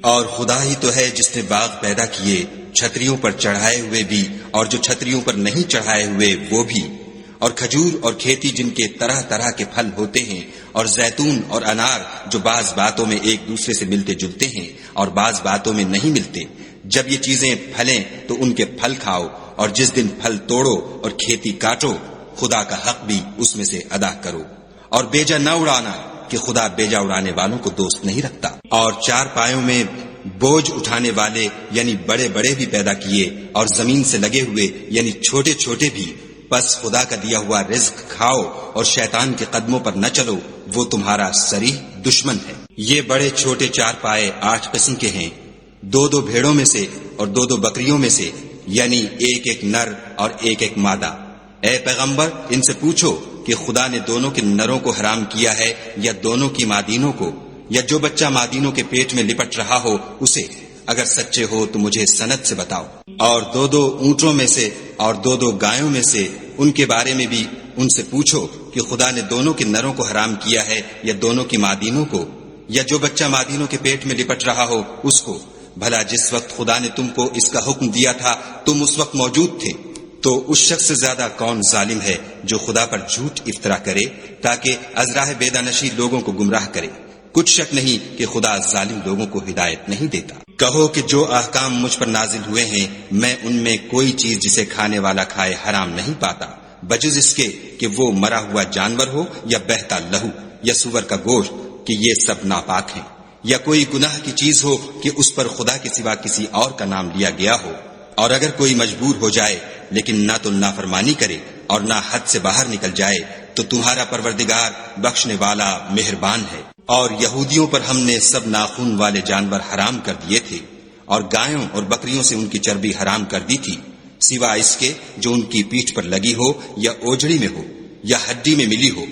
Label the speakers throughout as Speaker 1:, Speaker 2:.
Speaker 1: اور خدا ہی تو ہے جس نے باغ پیدا کیے، چھتریوں پر چڑھائے ہوئے بھی اور جو چھتریوں پر نہیں چڑھائے ہوئے وہ بھی، اور کھجور اور کھیتی جن کے طرح طرح کے پھل ہوتے ہیں، اور زیتون اور انار جو بعض باتوں میں ایک دوسرے سے ملتے جلتے ہیں اور بعض باتوں میں نہیں ملتے۔ جب یہ چیزیں پھلیں تو ان کے پھل کھاؤ، اور جس دن پھل توڑو اور کھیتی کاٹو، خدا کا حق بھی اس میں سے ادا کرو، اور بیجا نہ اڑانا کہ خدا بیجا اڑانے والوں کو دوست نہیں رکھتا۔ اور چار پایوں میں بوجھ اٹھانے والے یعنی بڑے بڑے بھی پیدا کیے، اور زمین سے لگے ہوئے یعنی چھوٹے چھوٹے بھی، پس خدا کا دیا ہوا رزق کھاؤ اور شیطان کے قدموں پر نہ چلو، وہ تمہارا صریح دشمن ہے۔ یہ بڑے چھوٹے چار پائے 8 قسم کے ہیں، 2 بھیڑوں میں سے اور 2 بکریوں میں سے، یعنی ایک نر اور ایک مادہ۔ اے پیغمبر، ان سے پوچھو کہ خدا نے دونوں کے نروں کو حرام کیا ہے یا دونوں کی مادینوں کو، یا جو بچہ مادینوں کے پیٹ میں لپٹ رہا ہو اسے؟ اگر سچے ہو تو مجھے سند سے بتاؤ۔ اور 2 اونٹوں میں سے اور 2 گایوں میں سے، ان کے بارے میں بھی ان سے پوچھو کہ خدا نے دونوں کے نروں کو حرام کیا ہے یا دونوں کی مادینوں کو، یا جو بچہ مادینوں کے پیٹ میں لپٹ رہا ہو اس کو؟ بھلا جس وقت خدا نے تم کو اس کا حکم دیا تھا تم اس وقت موجود تھے؟ تو اس شخص سے زیادہ کون ظالم ہے جو خدا پر جھوٹ افطرا کرے تاکہ از راہ بیدانشی لوگوں کو گمراہ کرے؟ کچھ شک نہیں کہ خدا ظالم لوگوں کو ہدایت نہیں دیتا۔ کہو کہ جو احکام مجھ پر نازل ہوئے ہیں میں ان میں کوئی چیز جسے کھانے والا کھائے حرام نہیں پاتا، بجز اس کے کہ وہ مرا ہوا جانور ہو یا بہتا لہو یا سور کا گوشت، کہ یہ سب ناپاک ہیں، یا کوئی گناہ کی چیز ہو کہ اس پر خدا کے سوا کسی اور کا نام لیا گیا ہو۔ اور اگر کوئی مجبور ہو جائے لیکن نہ تو نافرمانی کرے اور نہ حد سے باہر نکل جائے تو تمہارا پروردگار بخشنے والا مہربان ہے۔ اور یہودیوں پر ہم نے سب ناخون والے جانور حرام کر دیے تھے، اور گایوں اور بکریوں سے ان کی چربی حرام کر دی تھی، سوا اس کے جو ان کی پیٹھ پر لگی ہو یا اوجڑی میں ہو یا ہڈی میں ملی ہو۔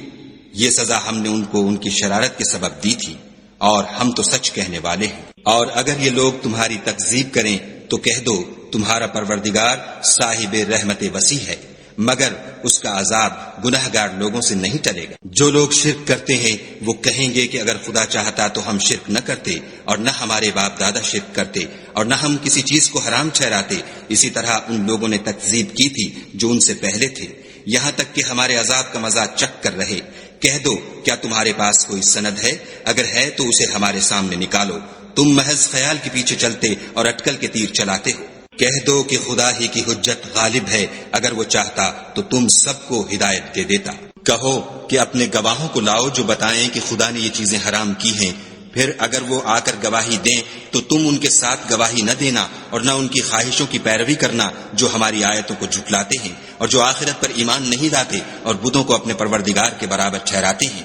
Speaker 1: یہ سزا ہم نے ان کو ان کی شرارت کے سبب دی تھی، اور ہم تو سچ کہنے والے ہیں۔ اور اگر یہ لوگ تمہاری تکذیب کریں تو کہہ دو تمہارا پروردگار صاحب رحمت وسیع ہے، مگر اس کا عذاب گناہ گار لوگوں سے نہیں ٹلے گا۔ جو لوگ شرک کرتے ہیں وہ کہیں گے کہ اگر خدا چاہتا تو ہم شرک نہ کرتے، اور نہ ہمارے باپ دادا شرک کرتے، اور نہ ہم کسی چیز کو حرام ٹھہراتے۔ اسی طرح ان لوگوں نے تکذیب کی تھی جو ان سے پہلے تھے، یہاں تک کہ ہمارے عذاب کا مزہ چکھ کر رہے۔ کہہ دو کیا تمہارے پاس کوئی سند ہے؟ اگر ہے تو اسے ہمارے سامنے نکالو۔ تم محض خیال کے پیچھے چلتے اور اٹکل کے تیر چلاتے ہو۔ کہہ دو کہ خدا ہی کی حجت غالب ہے، اگر وہ چاہتا تو تم سب کو ہدایت دے دیتا۔ کہو کہ اپنے گواہوں کو لاؤ جو بتائیں کہ خدا نے یہ چیزیں حرام کی ہیں، پھر اگر وہ آ کر گواہی دیں تو تم ان کے ساتھ گواہی نہ دینا اور نہ ان کی خواہشوں کی پیروی کرنا جو ہماری آیتوں کو جھٹلاتے ہیں اور جو آخرت پر ایمان نہیں لاتے اور بتوں کو اپنے پروردگار کے برابر ٹھہراتے ہیں۔